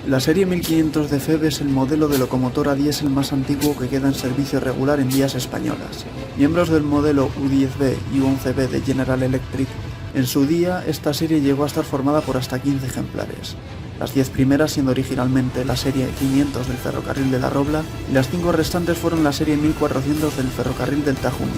La serie 1500 de FEB es el modelo de locomotora diésel más antiguo que queda en servicio regular en vías españolas. Miembros del modelo U10B y U11B de General Electric, en su día esta serie llegó a estar formada por hasta 15 ejemplares. Las 10 primeras siendo originalmente la serie 500 del ferrocarril de la Robla y las 5 restantes fueron la serie 1400 del ferrocarril del Tajuña.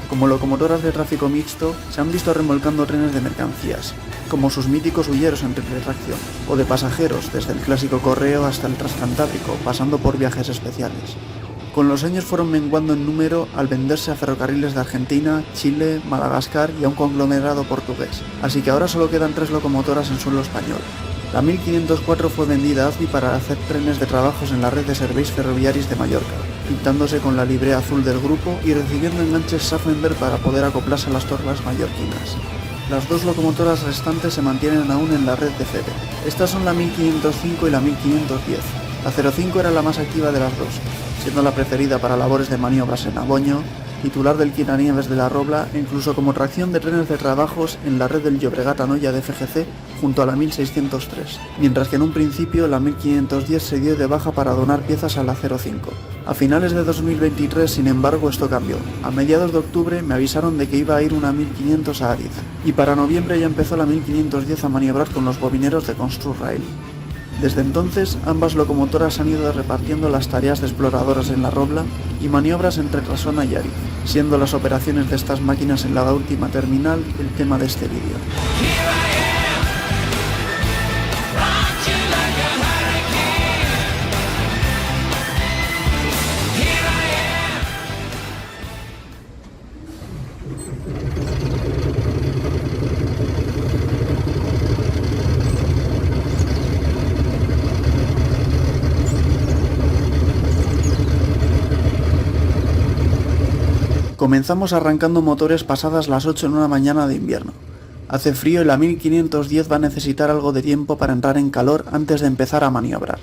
Como locomotoras de tráfico mixto, se han visto remolcando trenes de mercancías, como sus míticos hulleros en triple tracción, o de pasajeros desde el clásico correo hasta el transcantábrico, pasando por viajes especiales. Con los años fueron menguando en número al venderse a ferrocarriles de Argentina, Chile, Madagascar y a un conglomerado portugués, así que ahora solo quedan 3 locomotoras en suelo español. La 1504 fue vendida a AZPI para hacer trenes de trabajos en la red de serveis ferroviaris de Mallorca, pintándose con la librea azul del grupo y recibiendo enganches Schaffenberg para poder acoplarse a las torres mallorquinas. Las 2 locomotoras restantes se mantienen aún en la red de FEB. Estas son la 1505 y la 1510. La 05 era la más activa de las dos, siendo la preferida para labores de maniobras en Aboño, titular del Quitanieves de la Robla e incluso como tracción de trenes de trabajos en la red del Llobregat-Anoia de FGC junto a la 1603, mientras que en un principio la 1510 se dio de baja para donar piezas a la 05. A finales de 2023, sin embargo, esto cambió. A mediados de octubre me avisaron de que iba a ir una 1500 a Ariz, y para noviembre ya empezó la 1510 a maniobrar con los bobineros de Construrail. Desde entonces, ambas locomotoras han ido repartiendo las tareas de exploradoras en la Robla y maniobras entre Trasona y Ariz, siendo las operaciones de estas máquinas en la última terminal el tema de este vídeo. Comenzamos arrancando motores pasadas las 8 en una mañana de invierno. Hace frío y la 1510 va a necesitar algo de tiempo para entrar en calor antes de empezar a maniobrar.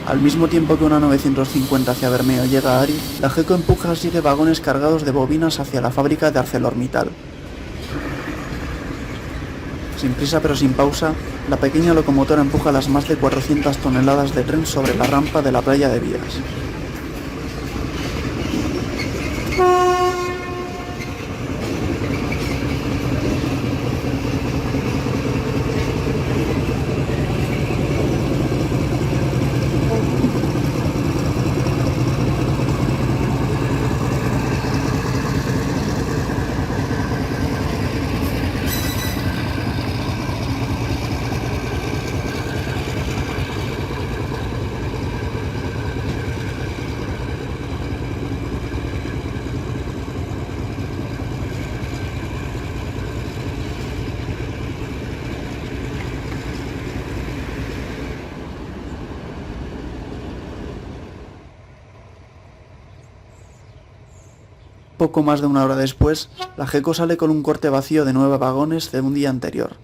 Al mismo tiempo que una 950 hacia Bermeo llega a Ariz, la GECO empuja 7 vagones cargados de bobinas hacia la fábrica de ArcelorMittal. Sin prisa pero sin pausa, la pequeña locomotora empuja las más de 400 toneladas de tren sobre la rampa de la playa de Vías. Poco más de una hora después, la GECO sale con un corte vacío de 9 vagones de un día anterior.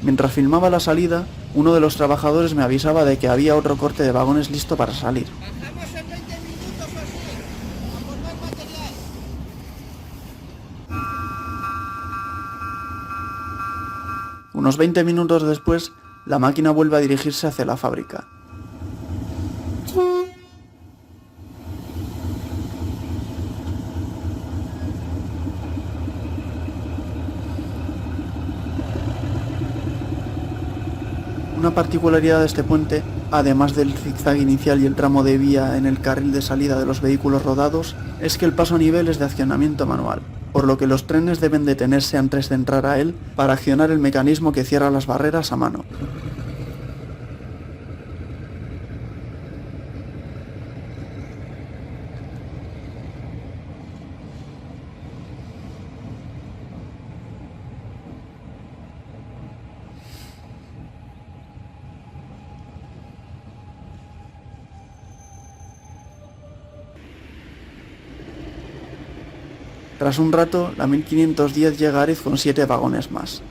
Mientras filmaba la salida, uno de los trabajadores me avisaba de que había otro corte de vagones listo para salir. Bajamos en 20 minutos o así, a por más material. Unos 20 minutos después, la máquina vuelve a dirigirse hacia la fábrica. Una particularidad de este puente, además del zigzag inicial y el tramo de vía en el carril de salida de los vehículos rodados, es que el paso a nivel es de accionamiento manual, por lo que los trenes deben detenerse antes de entrar a él para accionar el mecanismo que cierra las barreras a mano. Tras un rato, la 1510 llega a Ariz con 7 vagones más.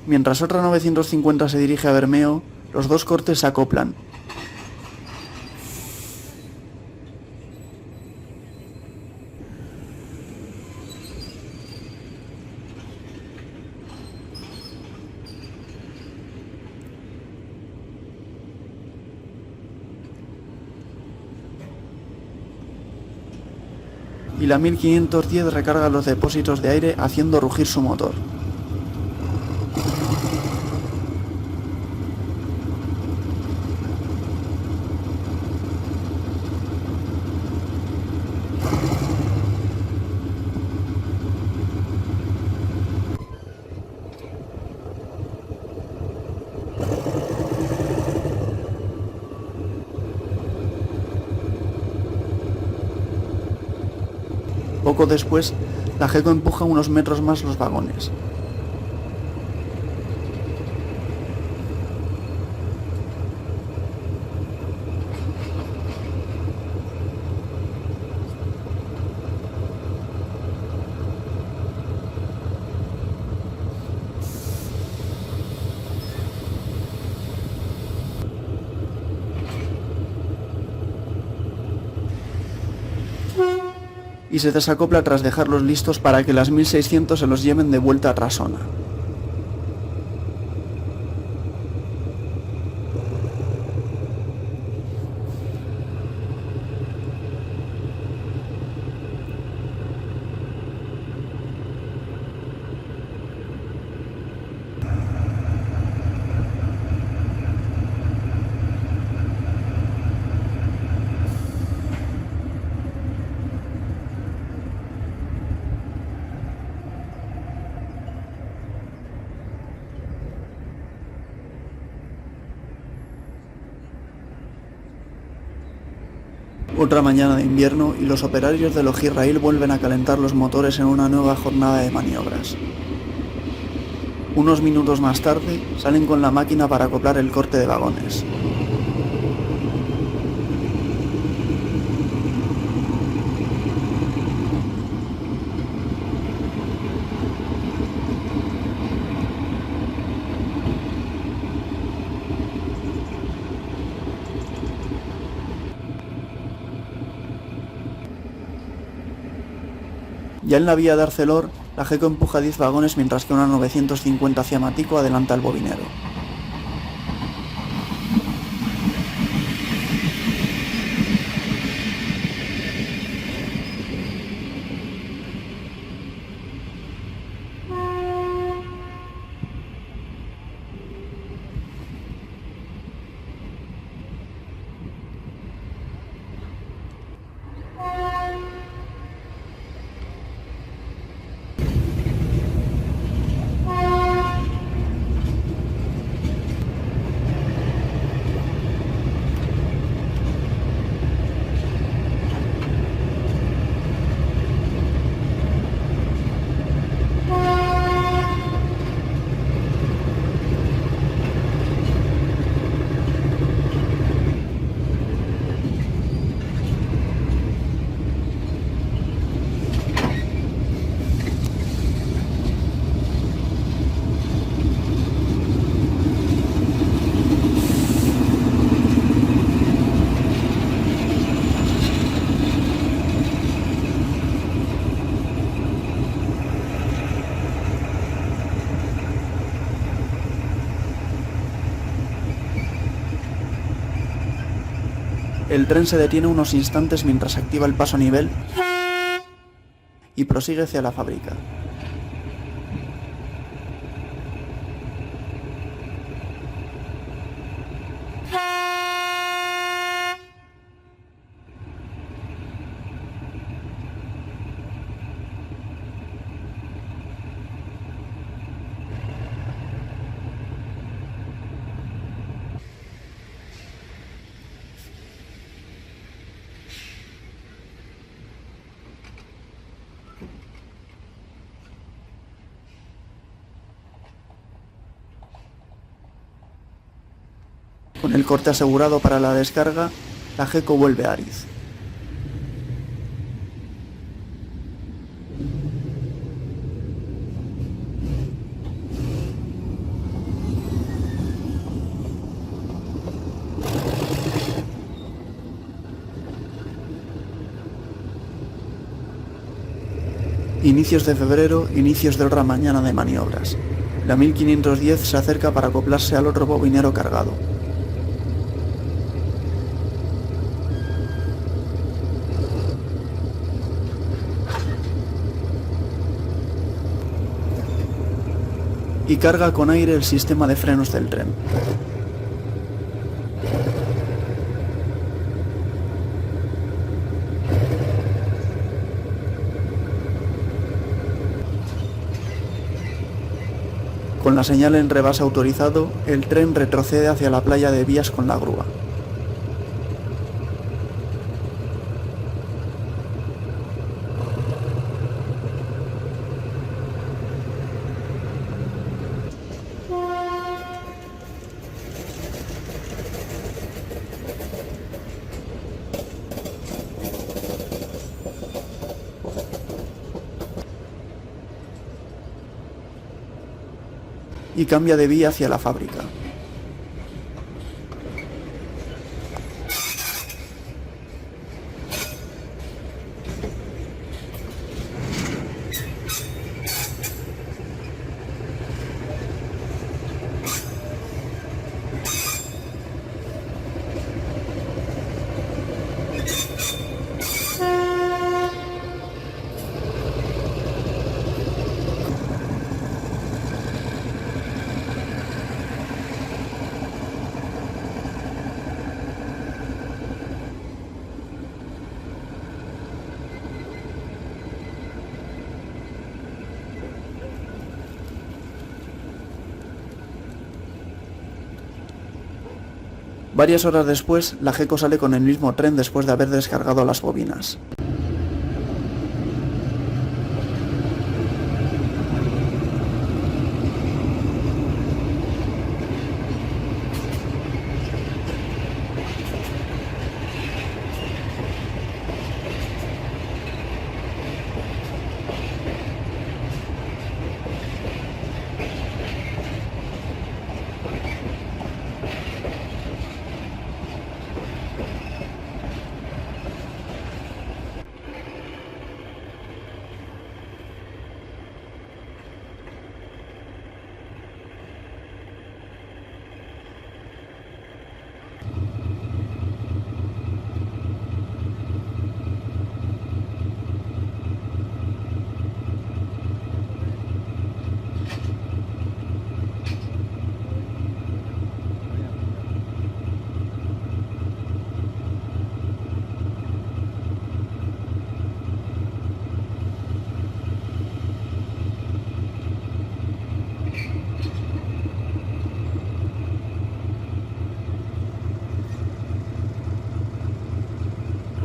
Mientras otra 950 se dirige a Bermeo, los dos cortes se acoplan. Y la 1510 recarga los depósitos de aire haciendo rugir su motor. Poco después, la GECO empuja unos metros más los vagones. Y se desacopla tras dejarlos listos para que las 1600 se los lleven de vuelta a Trasona. Otra mañana de invierno y los operarios de Logirrail vuelven a calentar los motores en una nueva jornada de maniobras. Unos minutos más tarde salen con la máquina para acoplar el corte de vagones. Ya en la vía de Arcelor, la GECO empuja 10 vagones mientras que una 950 Ciamatico adelanta al bobinero. El tren se detiene unos instantes mientras activa el paso a nivel y prosigue hacia la fábrica. Con el corte asegurado para la descarga, la GECO vuelve a Ariz. Inicios de febrero, inicios de otra mañana de maniobras. La 1510 se acerca para acoplarse al otro bobinero cargado. Y carga con aire el sistema de frenos del tren. Con la señal en rebase autorizado, el tren retrocede hacia la playa de Vías con la grúa. Y cambia de vía hacia la fábrica. Varias horas después, la GECO sale con el mismo tren después de haber descargado las bobinas.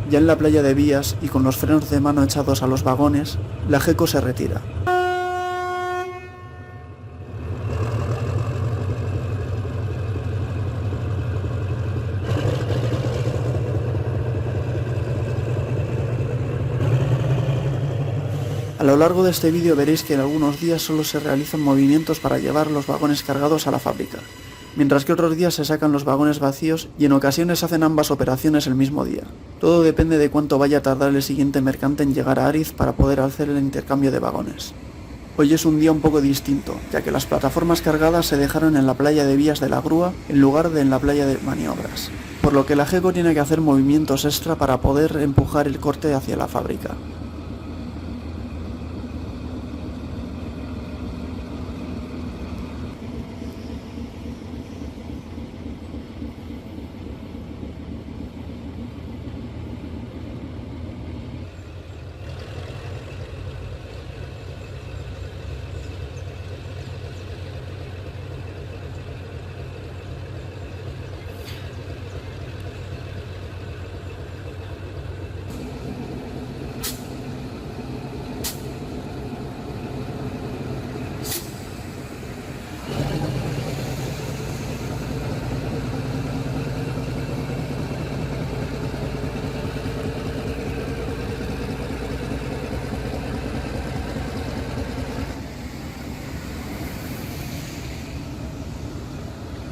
Ya en la playa de Vías y con los frenos de mano echados a los vagones, la GECO se retira. A lo largo de este vídeo veréis que en algunos días solo se realizan movimientos para llevar los vagones cargados a la fábrica, mientras que otros días se sacan los vagones vacíos y en ocasiones hacen ambas operaciones el mismo día. Todo depende de cuánto vaya a tardar el siguiente mercante en llegar a Ariz para poder hacer el intercambio de vagones. Hoy es un día un poco distinto, ya que las plataformas cargadas se dejaron en la playa de Vías de la Grúa en lugar de en la playa de Maniobras, por lo que la GECO tiene que hacer movimientos extra para poder empujar el corte hacia la fábrica.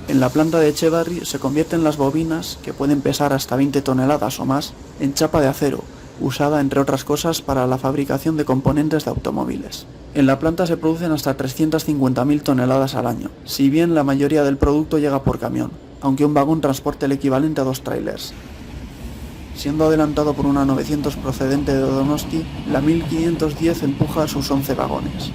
En la planta de Etxebarri se convierten las bobinas, que pueden pesar hasta 20 toneladas o más, en chapa de acero, usada entre otras cosas para la fabricación de componentes de automóviles. En la planta se producen hasta 350.000 toneladas al año, si bien la mayoría del producto llega por camión, aunque un vagón transporta el equivalente a 2 trailers. Siendo adelantado por una 900 procedente de Donosti, la 1510 empuja sus 11 vagones.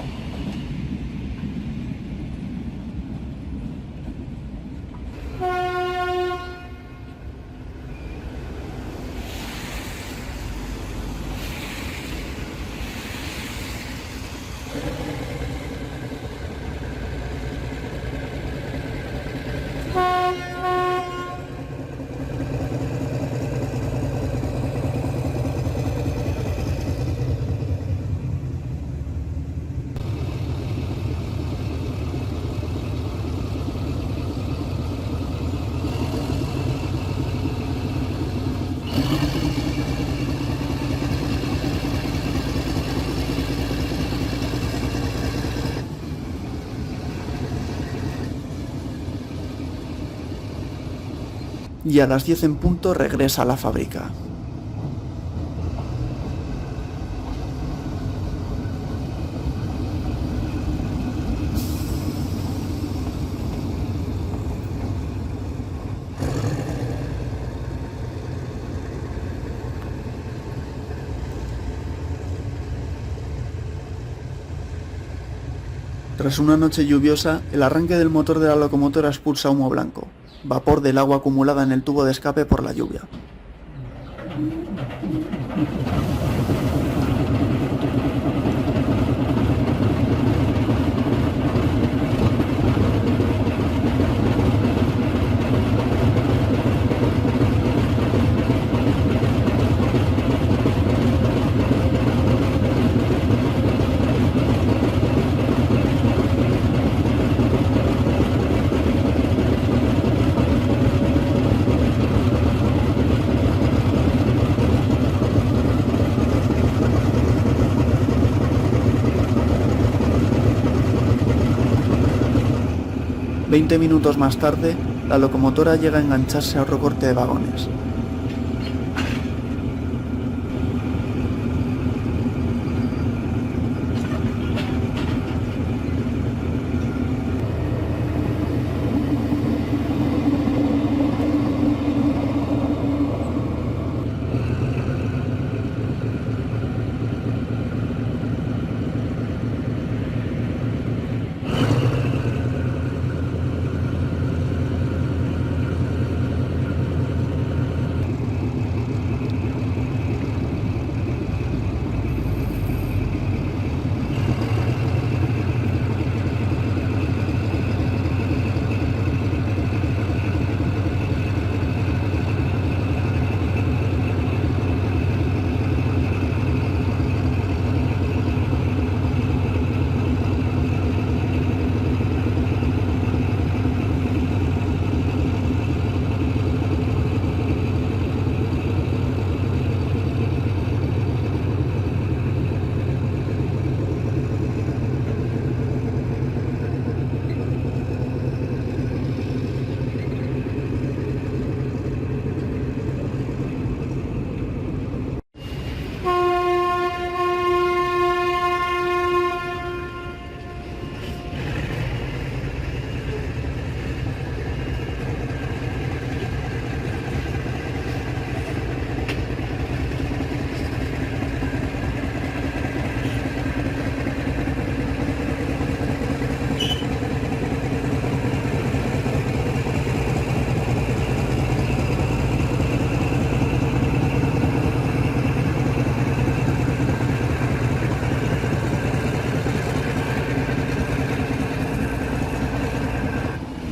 Y a las 10 en punto regresa a la fábrica. Tras una noche lluviosa, el arranque del motor de la locomotora expulsa humo blanco, vapor del agua acumulada en el tubo de escape por la lluvia. 20 minutos más tarde, la locomotora llega a engancharse a otro corte de vagones.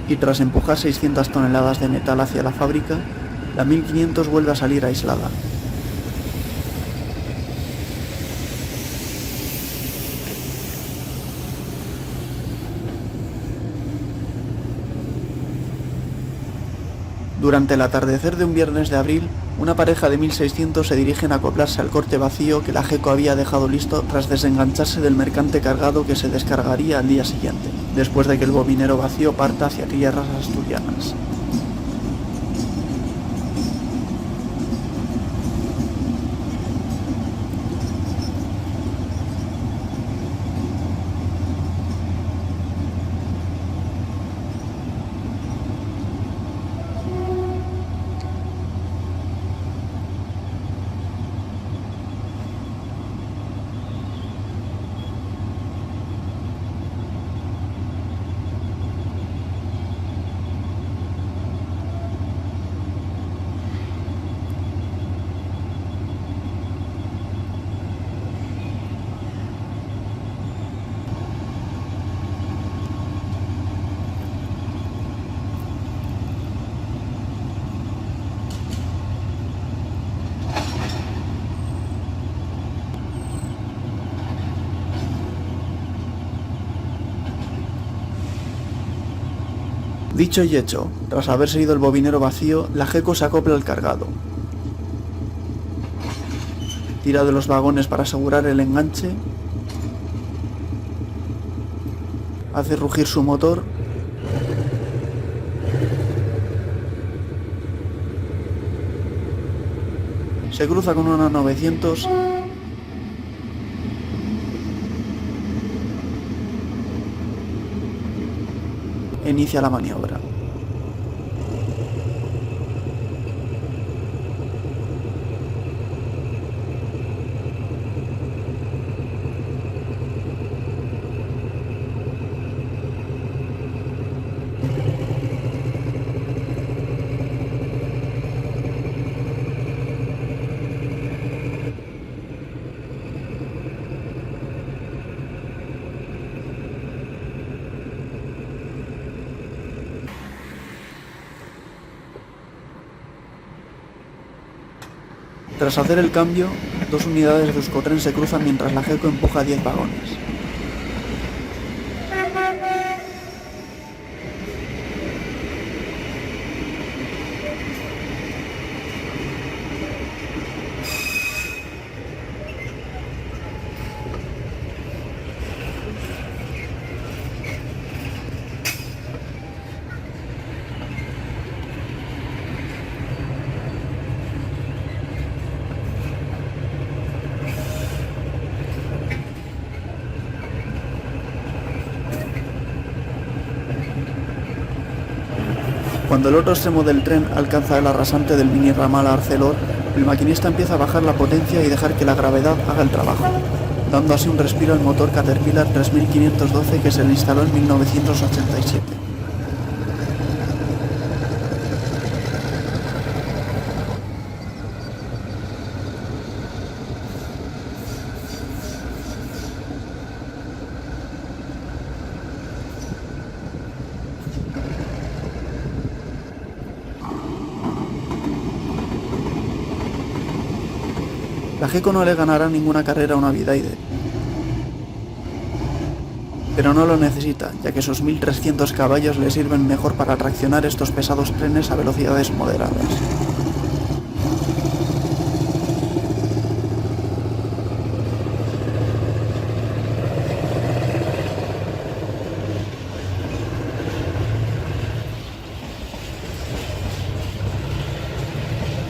Y tras empujar 600 toneladas de metal hacia la fábrica, la 1500 vuelve a salir aislada. Durante el atardecer de un viernes de abril, una pareja de 1600 se dirigen a acoplarse al corte vacío que la GECO había dejado listo tras desengancharse del mercante cargado que se descargaría al día siguiente, después de que el bobinero vacío parta hacia tierras asturianas. Dicho y hecho, tras haberse ido el bobinero vacío, la GECO se acopla al cargado. Tira de los vagones para asegurar el enganche. Hace rugir su motor. Se cruza con una 900. Inicia la maniobra. Tras hacer el cambio, dos unidades de Euskotren se cruzan mientras la GECO empuja 10 vagones. Cuando el otro extremo del tren alcanza el arrasante del mini ramal Arcelor, el maquinista empieza a bajar la potencia y dejar que la gravedad haga el trabajo, dando así un respiro al motor Caterpillar 3512 que se le instaló en 1987. La Gecko no le ganará ninguna carrera a una Vidaide, pero no lo necesita, ya que sus 1300 caballos le sirven mejor para traccionar estos pesados trenes a velocidades moderadas.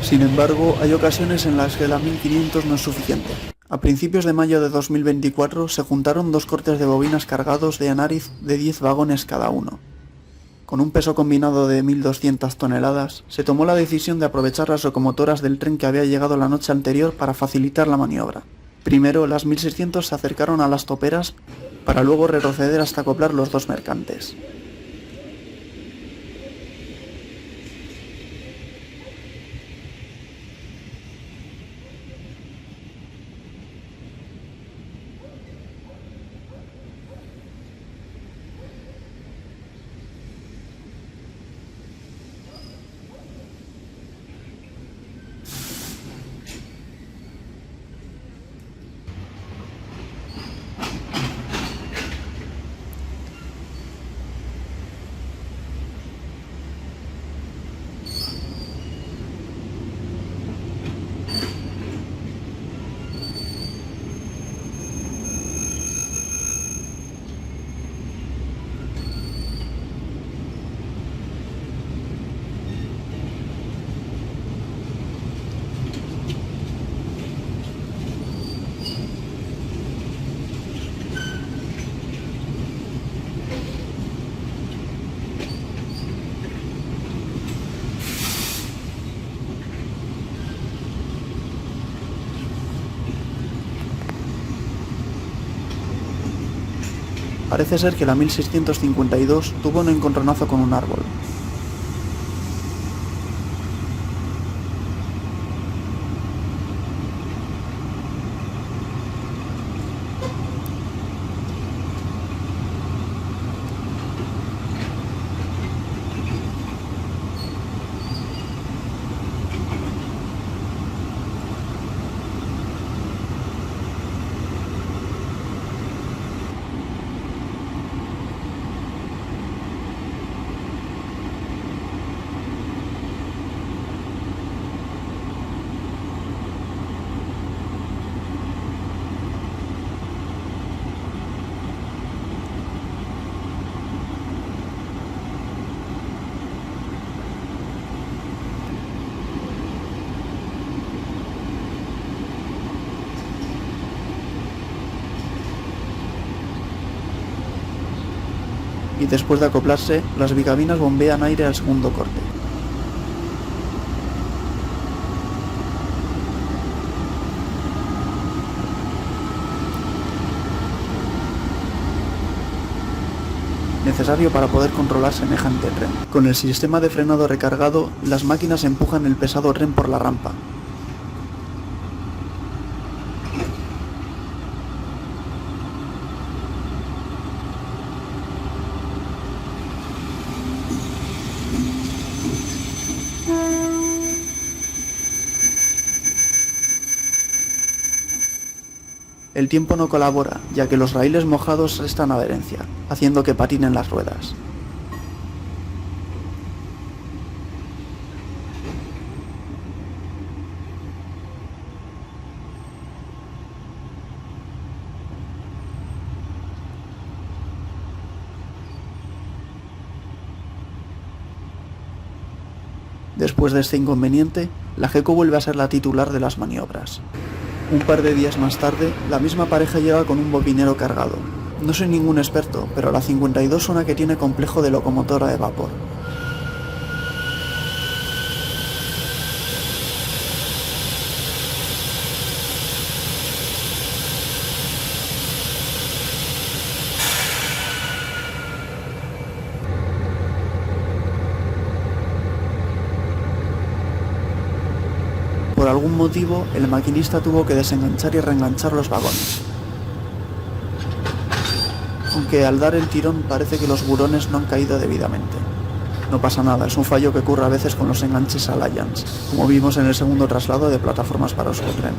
Sin embargo, hay ocasiones en las que la 1500 no es suficiente. A principios de mayo de 2024 se juntaron dos cortes de bobinas cargados de Anariz de 10 vagones cada uno. Con un peso combinado de 1200 toneladas, se tomó la decisión de aprovechar las locomotoras del tren que había llegado la noche anterior para facilitar la maniobra. Primero, las 1600 se acercaron a las toperas para luego retroceder hasta acoplar los dos mercantes. Parece ser que la 1652 tuvo un encontronazo con un árbol. Y después de acoplarse, las bicabinas bombean aire al segundo corte. Necesario para poder controlar semejante tren. Con el sistema de frenado recargado, las máquinas empujan el pesado tren por la rampa. El tiempo no colabora, ya que los raíles mojados restan adherencia, haciendo que patinen las ruedas. Después de este inconveniente, la Gecko vuelve a ser la titular de las maniobras. Un par de días más tarde, la misma pareja llega con un bobinero cargado. No soy ningún experto, pero la 52 suena que tiene complejo de locomotora de vapor. por algún motivo el maquinista tuvo que desenganchar y reenganchar los vagones. Aunque al dar el tirón parece que los burones no han caído debidamente. No pasa nada, es un fallo que ocurre a veces con los enganches Alliance, como vimos en el segundo traslado de plataformas para Euskotren.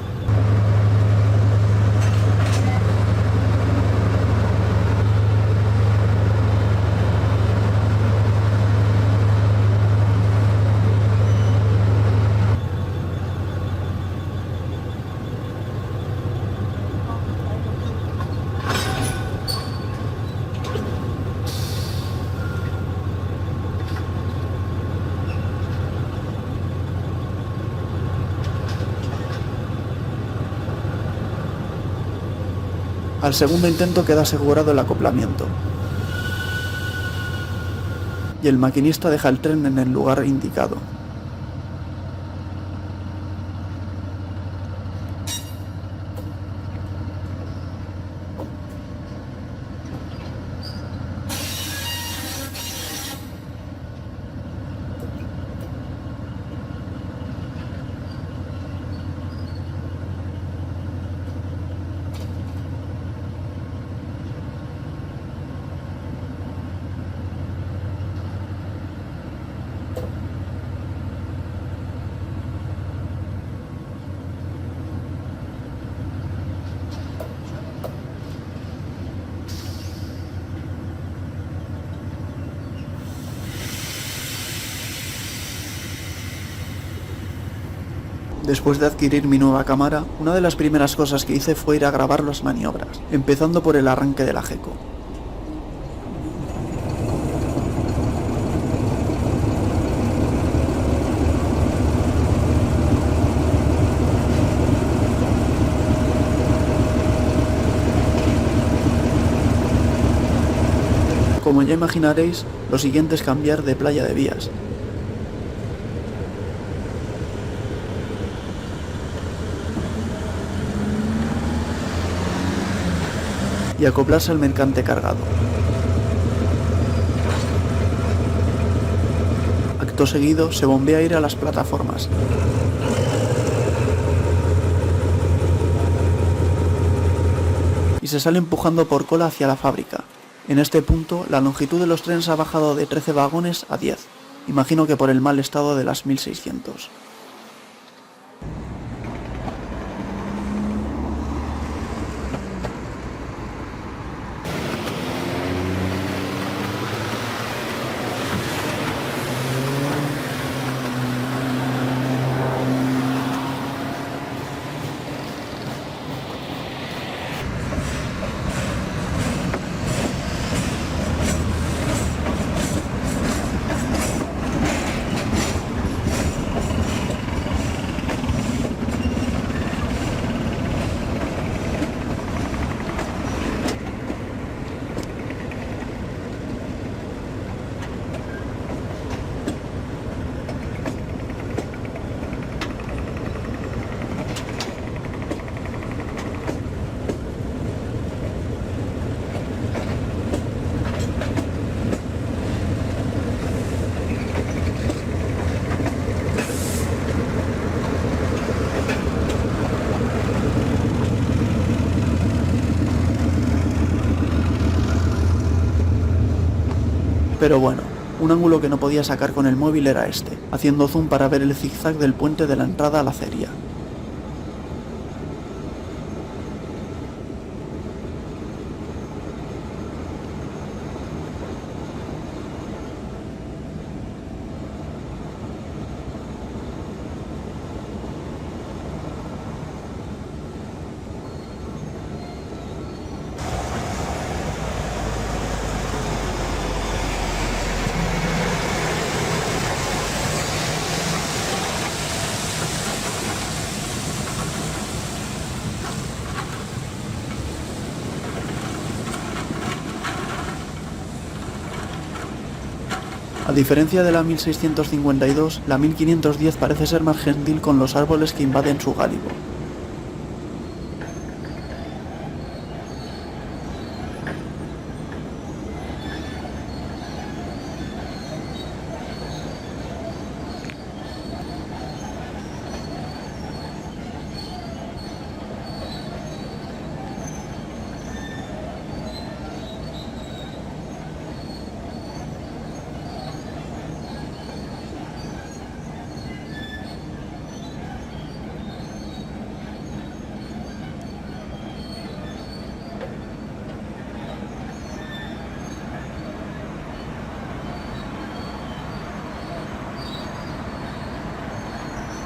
Al segundo intento queda asegurado el acoplamiento. Y el maquinista deja el tren en el lugar indicado. Después de adquirir mi nueva cámara, una de las primeras cosas que hice fue ir a grabar las maniobras, empezando por el arranque de la GECO. Como ya imaginaréis, lo siguiente es cambiar de playa de vías. Y acoplarse al mercante cargado. Acto seguido se bombea aire a las plataformas. Y se sale empujando por cola hacia la fábrica. En este punto, la longitud de los trenes ha bajado de 13 vagones a 10. Imagino que por el mal estado de las 1600. Pero bueno, un ángulo que no podía sacar con el móvil era este, haciendo zoom para ver el zigzag del puente de la entrada a la acería. A diferencia de la 1652, la 1510 parece ser más gentil con los árboles que invaden su gálibo.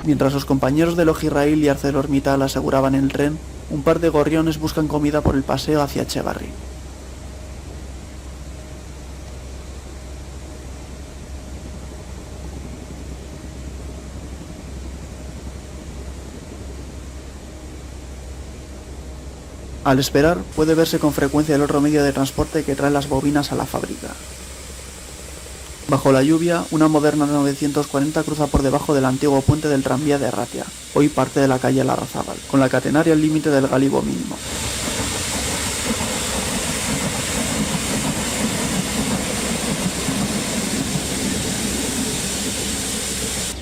Mientras los compañeros de Logirrail y ArcelorMittal aseguraban el tren, un par de gorriones buscan comida por el paseo hacia Echevarri. Al esperar, puede verse con frecuencia el otro medio de transporte que trae las bobinas a la fábrica. Bajo la lluvia, una moderna 940 cruza por debajo del antiguo puente del tranvía de Ratia, hoy parte de la calle Larrazábal, con la catenaria al límite del gálibo mínimo.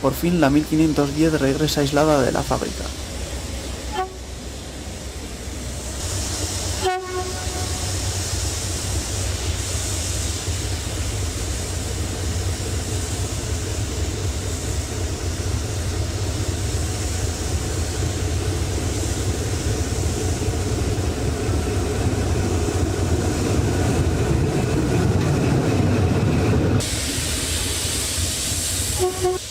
Por fin la 1510 regresa aislada de la fábrica.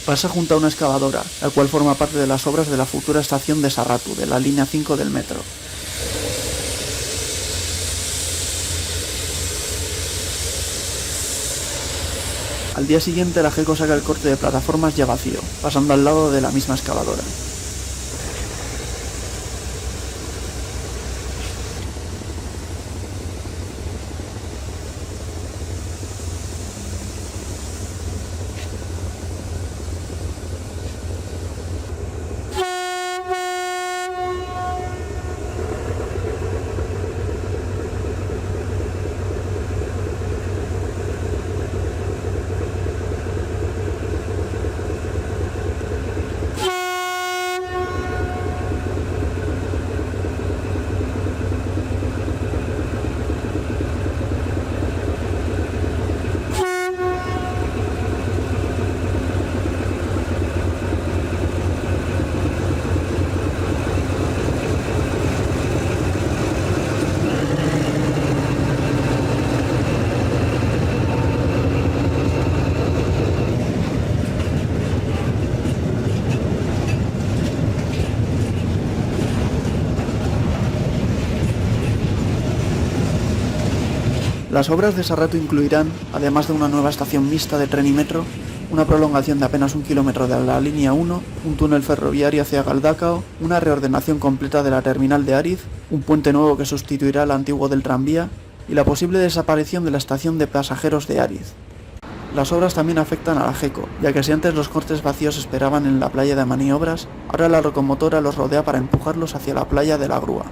Pasa junto a una excavadora, la cual forma parte de las obras de la futura estación de Sarratu, de la línea 5 del metro. Al día siguiente la GECO saca el corte de plataformas ya vacío, pasando al lado de la misma excavadora. Las obras de Sarratu incluirán, además de una nueva estación mixta de tren y metro, una prolongación de apenas 1 kilómetro de la línea 1, un túnel ferroviario hacia Galdacao, una reordenación completa de la terminal de Ariz, un puente nuevo que sustituirá al antiguo del tranvía y la posible desaparición de la estación de pasajeros de Ariz. Las obras también afectan a la GECO, ya que si antes los cortes vacíos esperaban en la playa de maniobras, ahora la locomotora los rodea para empujarlos hacia la playa de la grúa.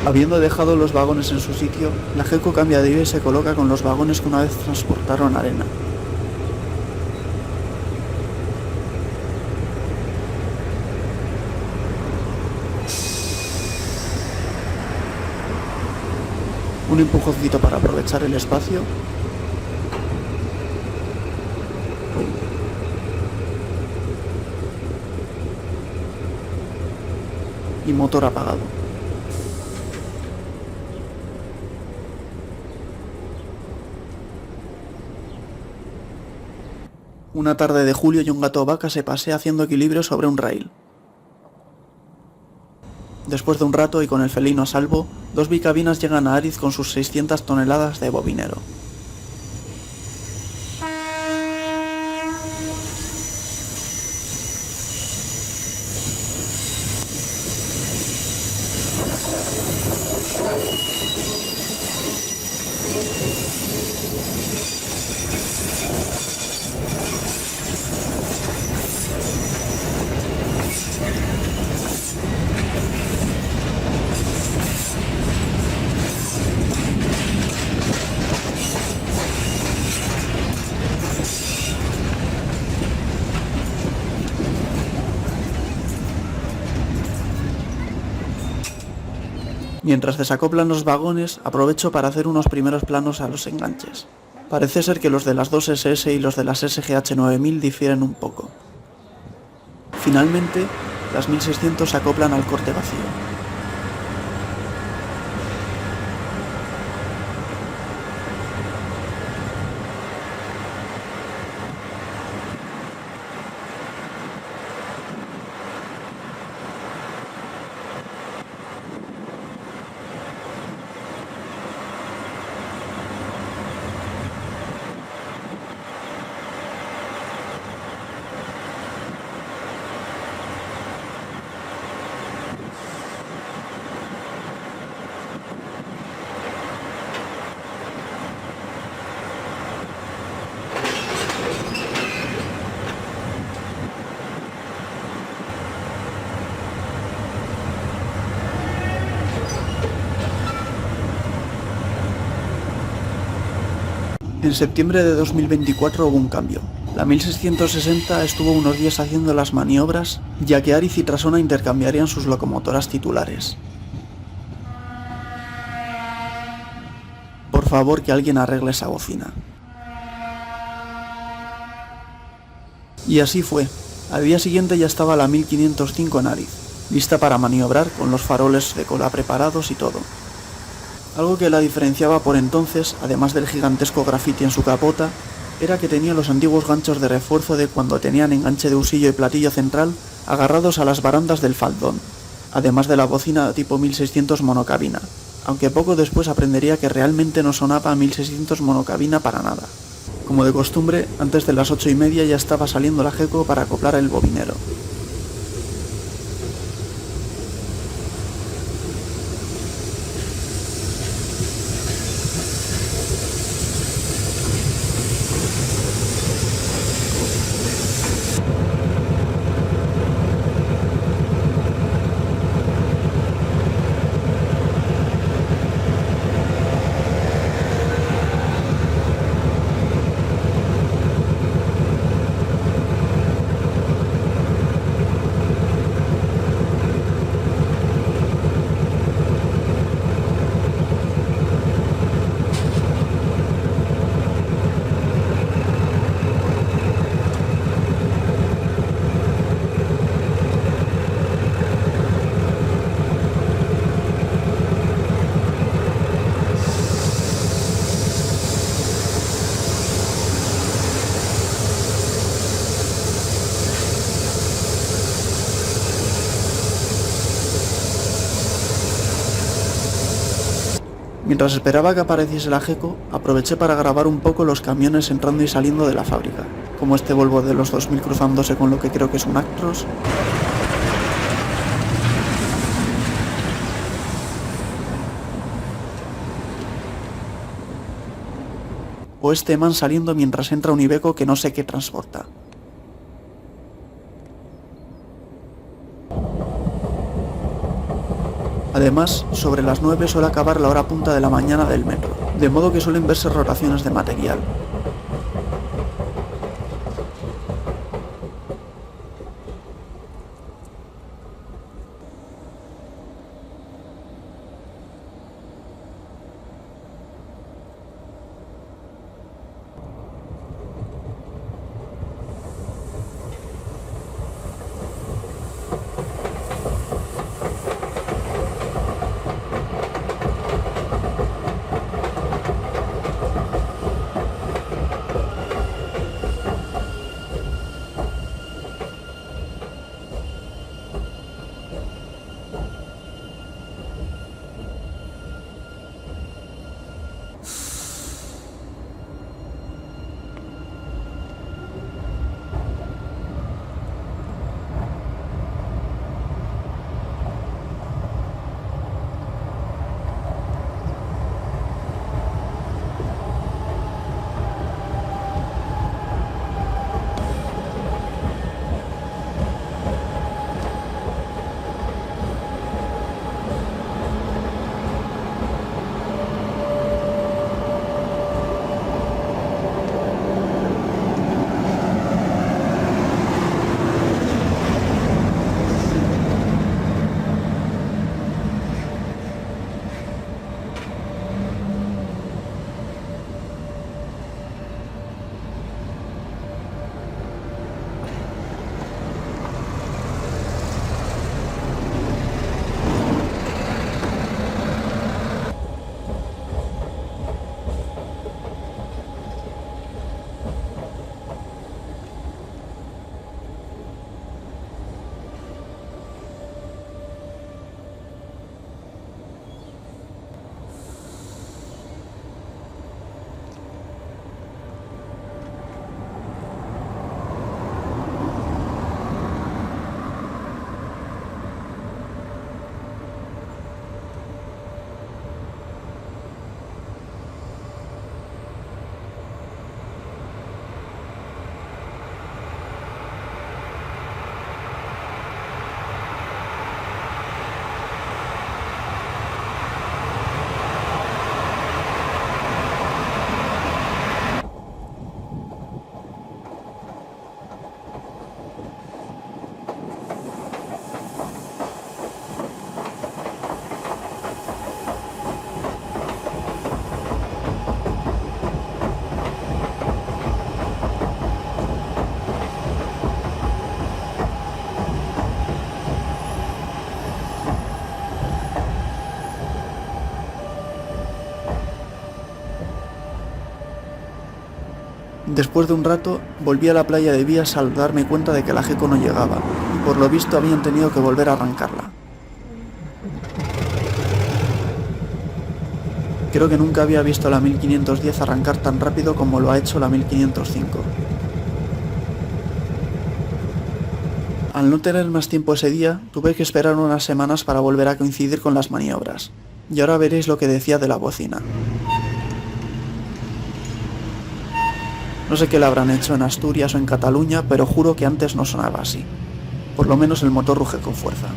Habiendo dejado los vagones en su sitio, la GECO cambia de vía y se coloca con los vagones que una vez transportaron arena. Un empujoncito para aprovechar el espacio. Y motor apagado. Una tarde de julio y un gato vaca se pasea haciendo equilibrio sobre un rail. Después de un rato y con el felino a salvo, dos bicabinas llegan a Ariz con sus 600 toneladas de bobinero. Mientras desacoplan los vagones, aprovecho para hacer unos primeros planos a los enganches. Parece ser que los de las 2SS y los de las SGH 9000 difieren un poco. Finalmente, las 1600 se acoplan al corte vacío. En septiembre de 2024 hubo un cambio. La 1660 estuvo unos días haciendo las maniobras, ya que Ariz y Trasona intercambiarían sus locomotoras titulares. Por favor, que alguien arregle esa bocina. Y así fue. Al día siguiente ya estaba la 1505 en Ariz, lista para maniobrar con los faroles de cola preparados y todo. Algo que la diferenciaba por entonces, además del gigantesco grafiti en su capota, era que tenía los antiguos ganchos de refuerzo de cuando tenían enganche de husillo y platillo central agarrados a las barandas del faldón, además de la bocina tipo 1600 monocabina, aunque poco después aprendería que realmente no sonaba a 1600 monocabina para nada. Como de costumbre, antes de las 8:30 ya estaba saliendo la GECO para acoplar el bobinero. Mientras esperaba que apareciese la GECO, aproveché para grabar un poco los camiones entrando y saliendo de la fábrica, como este Volvo de los 2000 cruzándose con lo que creo que es un Actros, o este man saliendo mientras entra un Iveco que no sé qué transporta. Además, sobre las 9 suele acabar la hora punta de la mañana del metro, de modo que suelen verse rotaciones de material. Después de un rato, volví a la playa de Vías al darme cuenta de que la Geco no llegaba, y por lo visto habían tenido que volver a arrancarla. Creo que nunca había visto la 1510 arrancar tan rápido como lo ha hecho la 1505. Al no tener más tiempo ese día, tuve que esperar unas semanas para volver a coincidir con las maniobras, y ahora veréis lo que decía de la bocina. No sé qué le habrán hecho en Asturias o en Cataluña, pero juro que antes no sonaba así. Por lo menos el motor ruge con fuerza.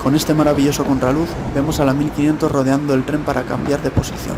Con este maravilloso contraluz, vemos a la 1500 rodeando el tren para cambiar de posición.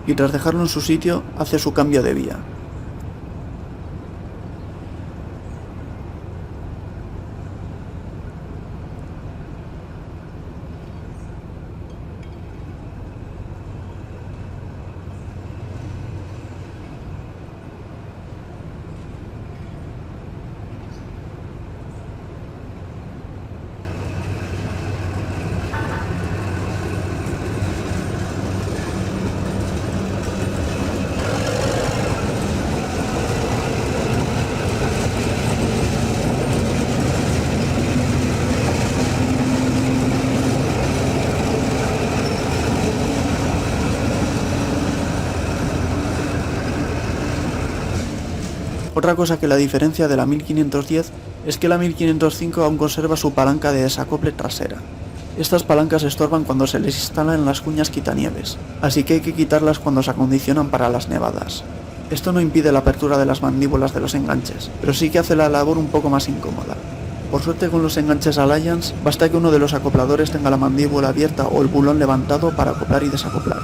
y tras dejarlo en su sitio hace su cambio de vía. Otra cosa que la diferencia de la 1510 es que la 1505 aún conserva su palanca de desacople trasera. Estas palancas estorban cuando se les instalan en las cuñas quitanieves, así que hay que quitarlas cuando se acondicionan para las nevadas. Esto no impide la apertura de las mandíbulas de los enganches, pero sí que hace la labor un poco más incómoda. Por suerte con los enganches Alliance, basta que uno de los acopladores tenga la mandíbula abierta o el bulón levantado para acoplar y desacoplar.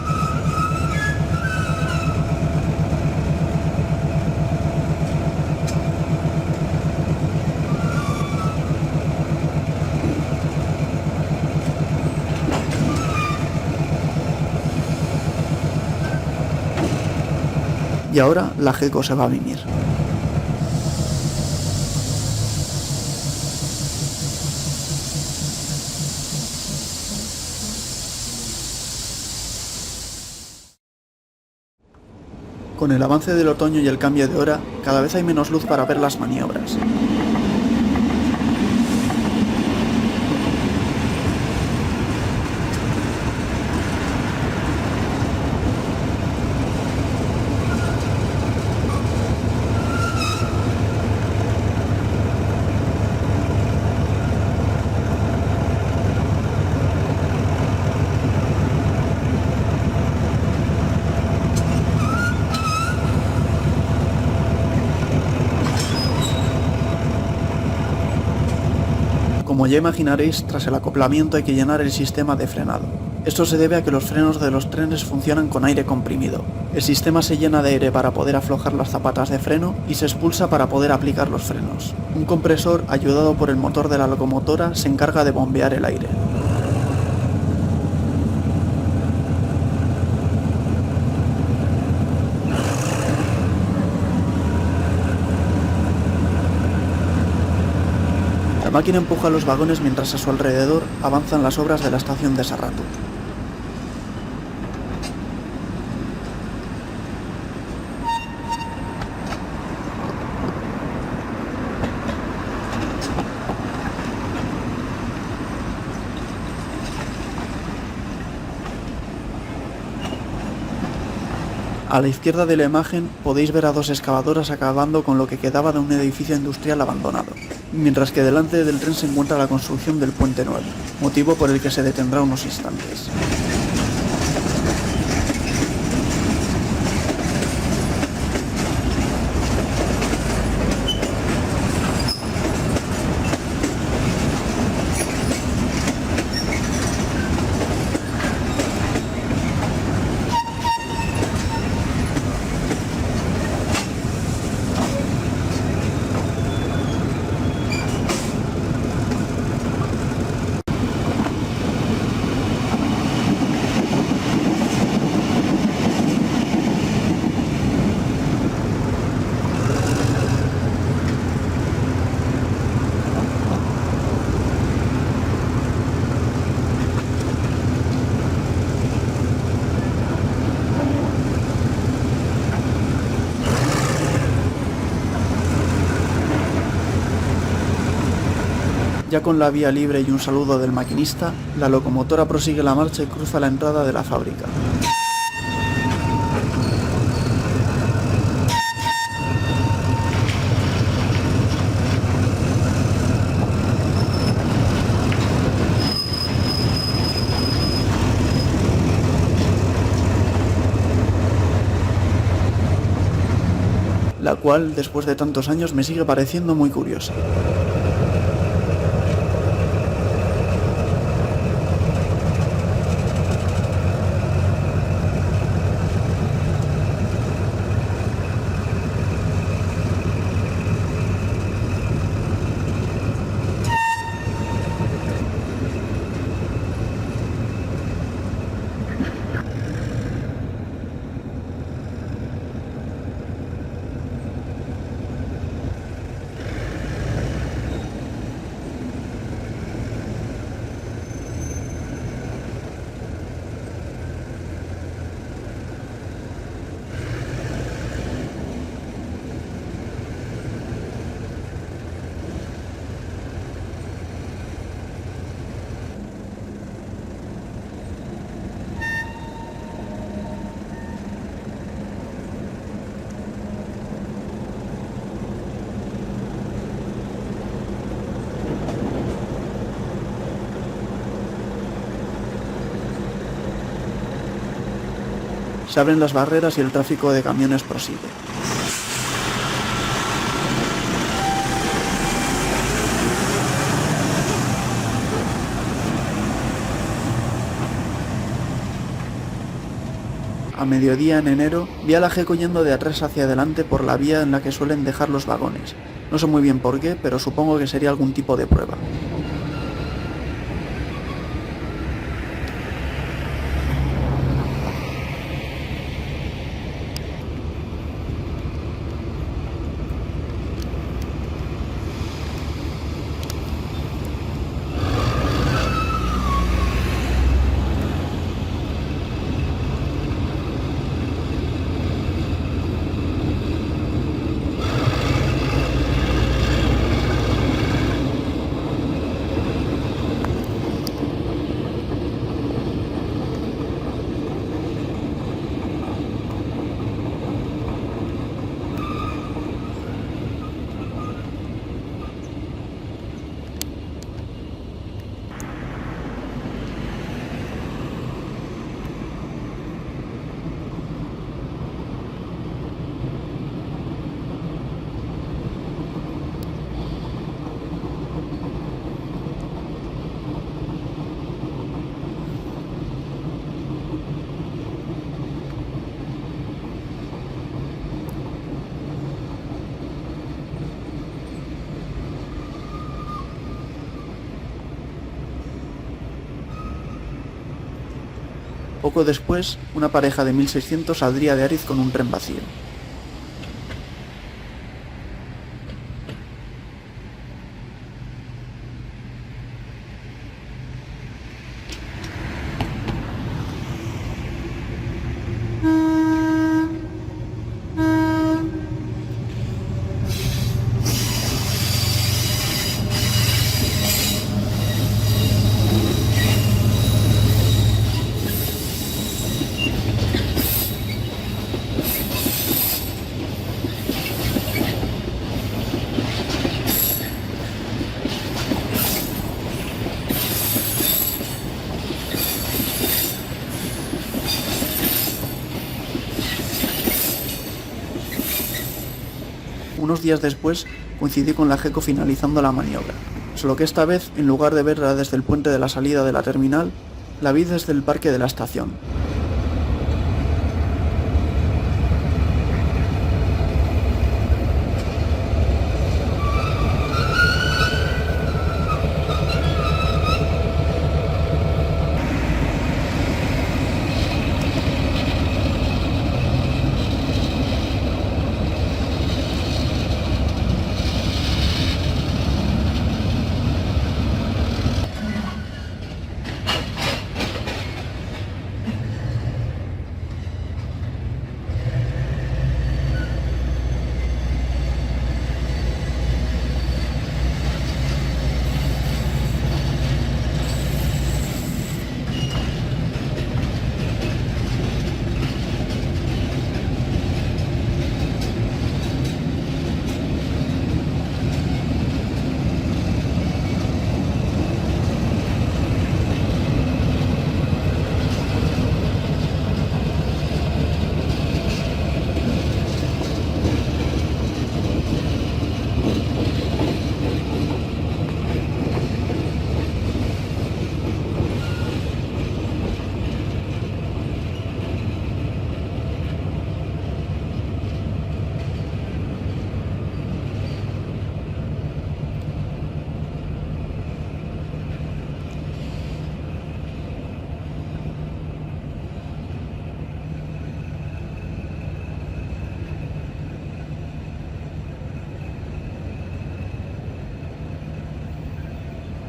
Y ahora la GECO se va a mimir. Con el avance del otoño y el cambio de hora, cada vez hay menos luz para ver las maniobras. Como ya imaginaréis, tras el acoplamiento hay que llenar el sistema de frenado. Esto se debe a que los frenos de los trenes funcionan con aire comprimido. El sistema se llena de aire para poder aflojar las zapatas de freno y se expulsa para poder aplicar los frenos. Un compresor, ayudado por el motor de la locomotora, se encarga de bombear el aire. La máquina empuja los vagones mientras a su alrededor avanzan las obras de la estación de Sarratu. A la izquierda de la imagen podéis ver a dos excavadoras acabando con lo que quedaba de un edificio industrial abandonado, mientras que delante del tren se encuentra la construcción del puente nuevo, motivo por el que se detendrá unos instantes. Ya con la vía libre y un saludo del maquinista, la locomotora prosigue la marcha y cruza la entrada de la fábrica. La cual, después de tantos años, me sigue pareciendo muy curiosa. Se abren las barreras y el tráfico de camiones prosigue. A mediodía en enero, vi a la GECO yendo de atrás hacia adelante por la vía en la que suelen dejar los vagones. No sé muy bien por qué, pero supongo que sería algún tipo de prueba. Poco después, una pareja de 1600 saldría de Ariz con un tren vacío. Unos días después coincidí con la GECO finalizando la maniobra, solo que esta vez, en lugar de verla desde el puente de la salida de la terminal, la vi desde el parque de la estación.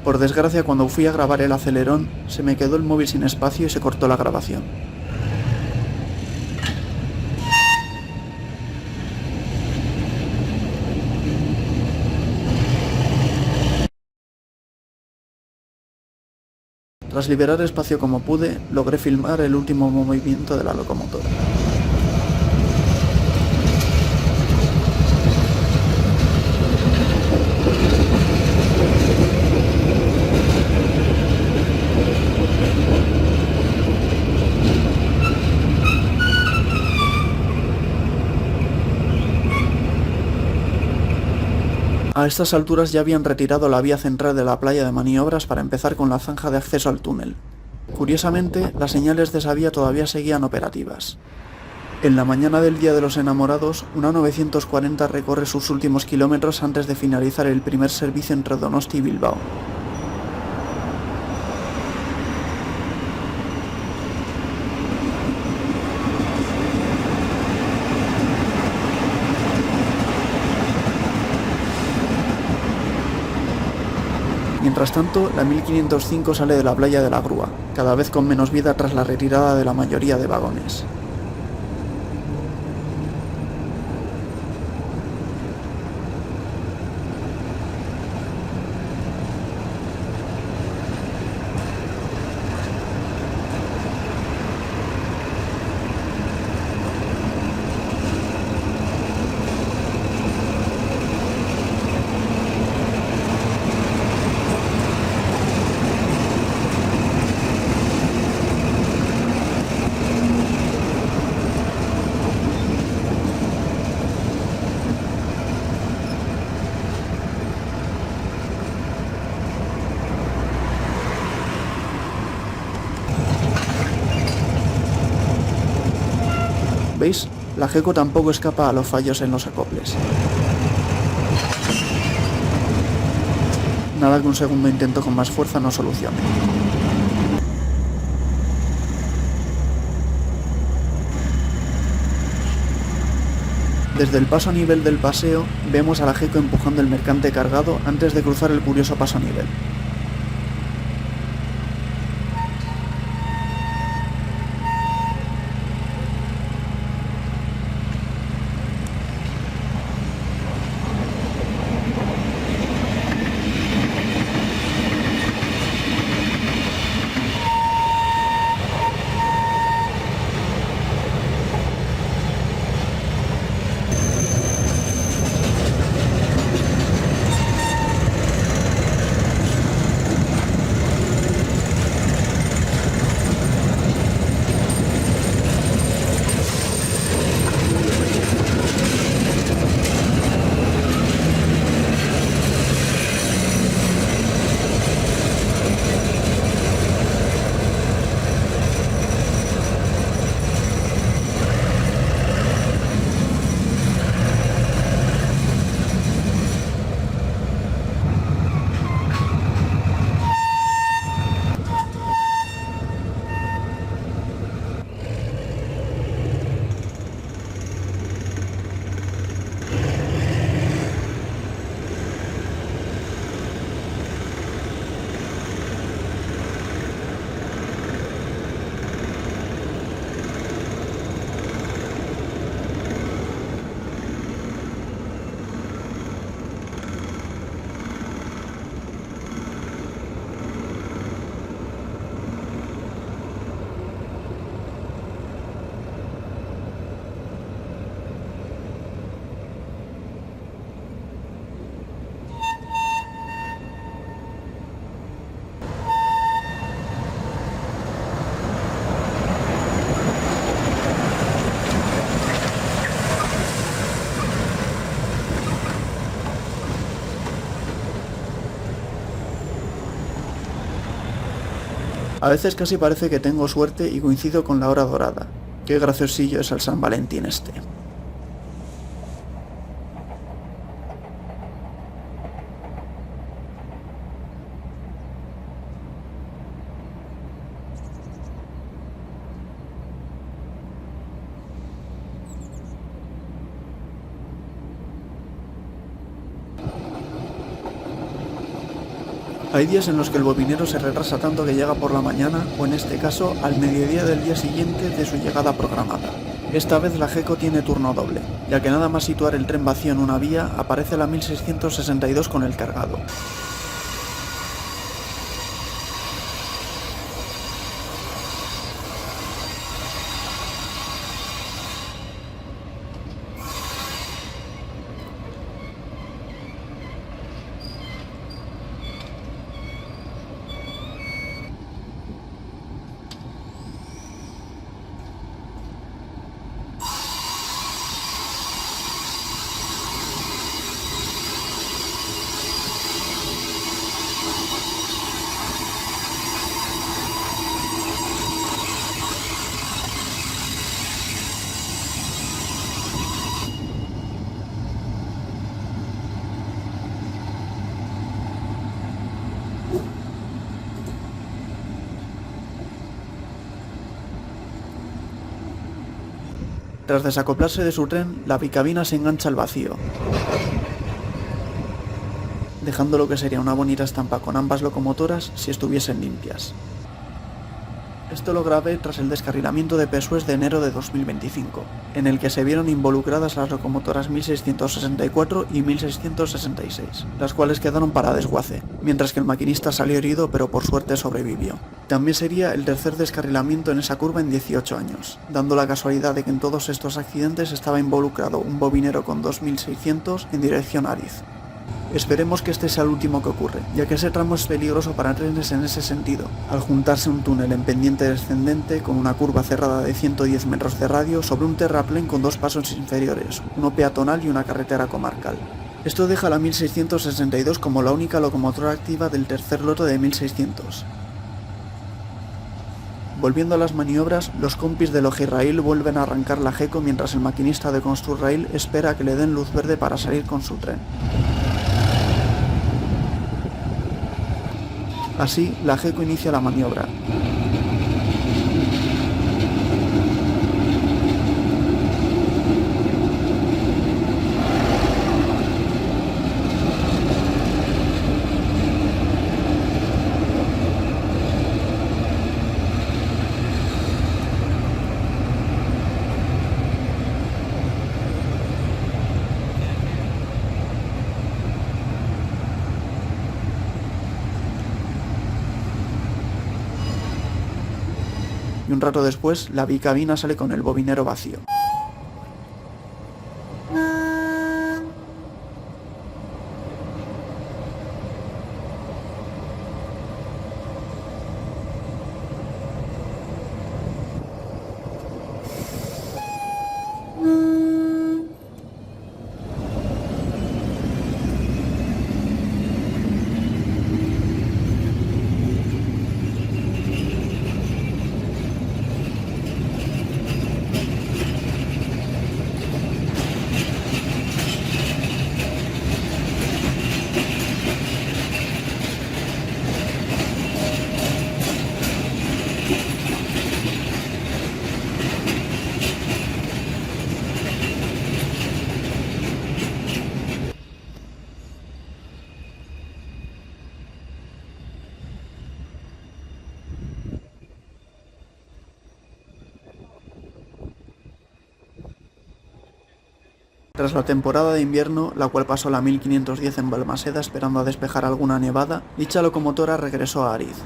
Por desgracia, cuando fui a grabar el acelerón, se me quedó el móvil sin espacio y se cortó la grabación. Tras liberar espacio como pude, logré filmar el último movimiento de la locomotora. A estas alturas ya habían retirado la vía central de la playa de maniobras para empezar con la zanja de acceso al túnel. Curiosamente, las señales de esa vía todavía seguían operativas. En la mañana del Día de los Enamorados, una 940 recorre sus últimos kilómetros antes de finalizar el primer servicio entre Donosti y Bilbao. Mientras tanto, la 1505 sale de la playa de la Grúa, cada vez con menos vida tras la retirada de la mayoría de vagones. ¿Veis? La GECO tampoco escapa a los fallos en los acoples. Nada que un segundo intento con más fuerza no solucione. Desde el paso a nivel del paseo, vemos a la GECO empujando el mercante cargado antes de cruzar el curioso paso a nivel. A veces casi parece que tengo suerte y coincido con la hora dorada. Qué graciosillo es el San Valentín este. Hay días en los que el bobinero se retrasa tanto que llega por la mañana, o en este caso, al mediodía del día siguiente de su llegada programada. Esta vez la GECO tiene turno doble, ya que nada más situar el tren vacío en una vía, aparece la 1662 con el cargado. Tras desacoplarse de su tren, la bicabina se engancha al vacío, dejando lo que sería una bonita estampa con ambas locomotoras si estuviesen limpias. Esto lo grabé tras el descarrilamiento de Pessues de enero de 2025, en el que se vieron involucradas las locomotoras 1664 y 1666, las cuales quedaron para desguace, mientras que el maquinista salió herido pero por suerte sobrevivió. También sería el tercer descarrilamiento en esa curva en 18 años, dando la casualidad de que en todos estos accidentes estaba involucrado un bobinero con 2600 en dirección a Ariz. Esperemos que este sea el último que ocurre, ya que ese tramo es peligroso para trenes en ese sentido, al juntarse un túnel en pendiente descendente con una curva cerrada de 110 metros de radio sobre un terraplén con dos pasos inferiores, uno peatonal y una carretera comarcal. Esto deja a la 1662 como la única locomotora activa del tercer lote de 1600. Volviendo a las maniobras, los compis de Logirrail vuelven a arrancar la GECO mientras el maquinista de Construrail espera que le den luz verde para salir con su tren. Así, la GECO inicia la maniobra. Y un rato después, la bicabina sale con el bobinero vacío. Tras la temporada de invierno, la cual pasó la 1510 en Balmaseda esperando a despejar alguna nevada, dicha locomotora regresó a Ariz.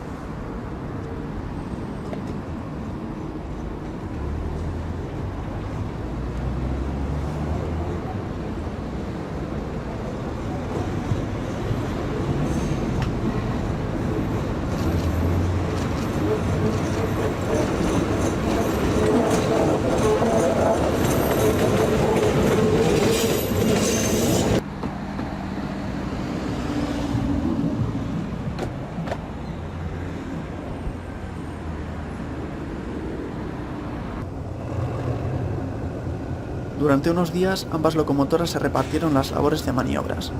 Durante unos días, ambas locomotoras se repartieron las labores de maniobras,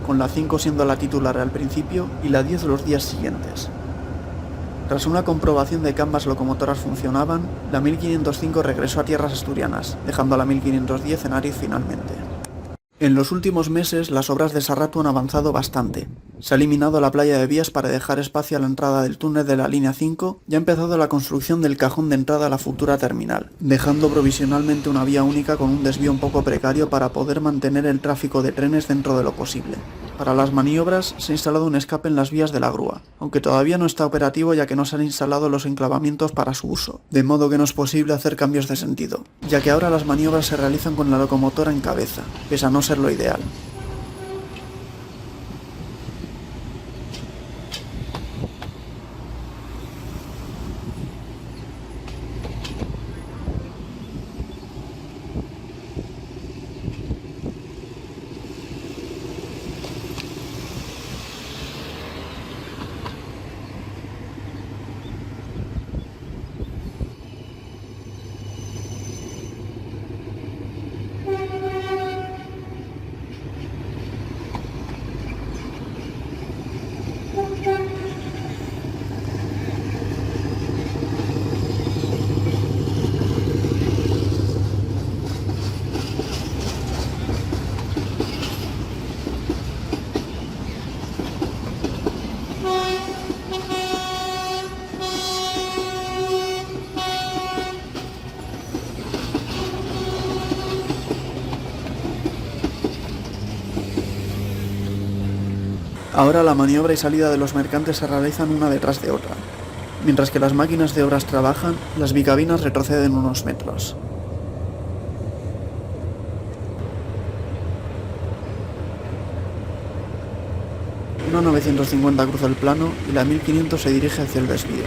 con la 5 siendo la titular al principio y la 10 los días siguientes. Tras una comprobación de que ambas locomotoras funcionaban, la 1505 regresó a tierras asturianas, dejando a la 1510 en Ariz finalmente. En los últimos meses, las obras de Sarratu han avanzado bastante. Se ha eliminado la playa de vías para dejar espacio a la entrada del túnel de la línea 5 y ha empezado la construcción del cajón de entrada a la futura terminal, dejando provisionalmente una vía única con un desvío un poco precario para poder mantener el tráfico de trenes dentro de lo posible. Para las maniobras se ha instalado un escape en las vías de la grúa, aunque todavía no está operativo ya que no se han instalado los enclavamientos para su uso, de modo que no es posible hacer cambios de sentido, ya que ahora las maniobras se realizan con la locomotora en cabeza, pese a no ser lo ideal. Ahora la maniobra y salida de los mercantes se realizan una detrás de otra. Mientras que las máquinas de obras trabajan, las bicabinas retroceden unos metros. Una 950 cruza el plano y la 1500 se dirige hacia el desvío.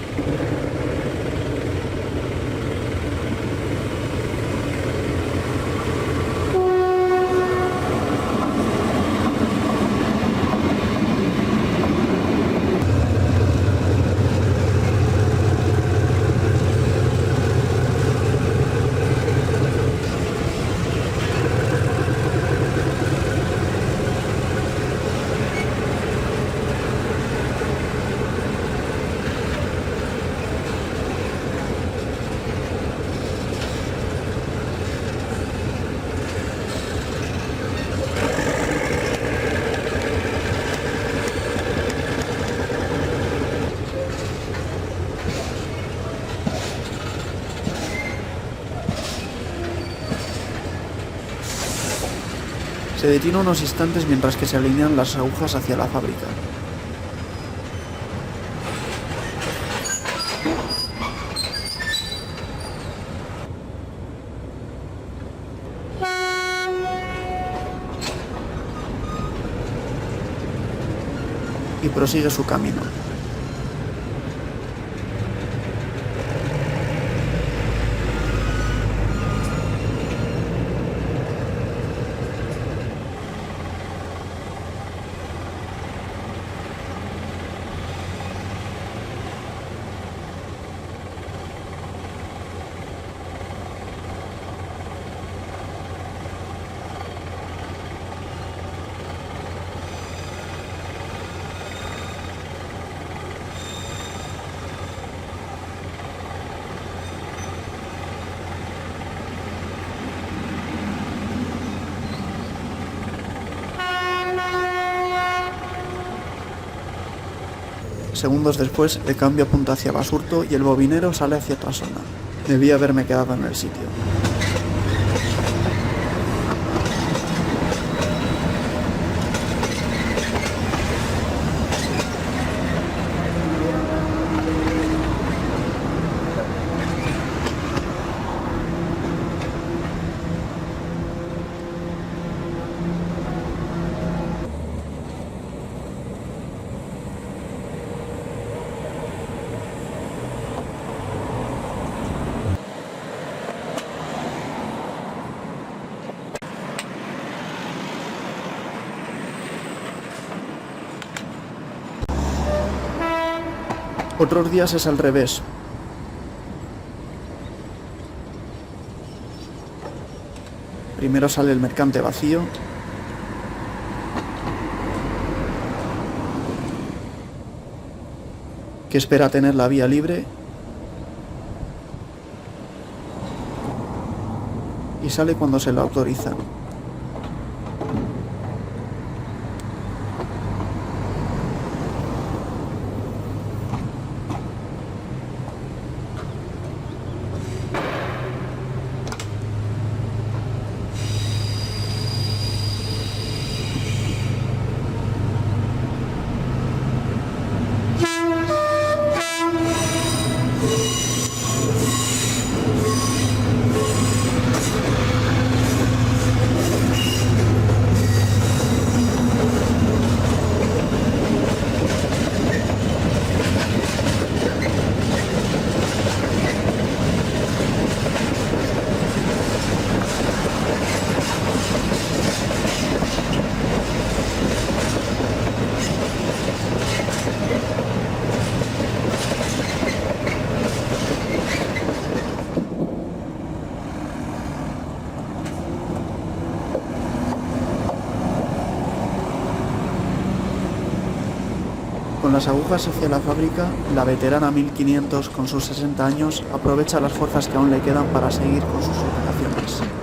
Se detiene unos instantes mientras que se alinean las agujas hacia la fábrica. Y prosigue su camino. Segundos después, el cambio apunta hacia Basurto y el bobinero sale hacia otra zona. Debí haberme quedado en el sitio. Otros días es al revés. Primero sale el mercante vacío, que espera tener la vía libre, y sale cuando se lo autorizan. Con las agujas hacia la fábrica, la veterana 1500 con sus 60 años aprovecha las fuerzas que aún le quedan para seguir con sus operaciones.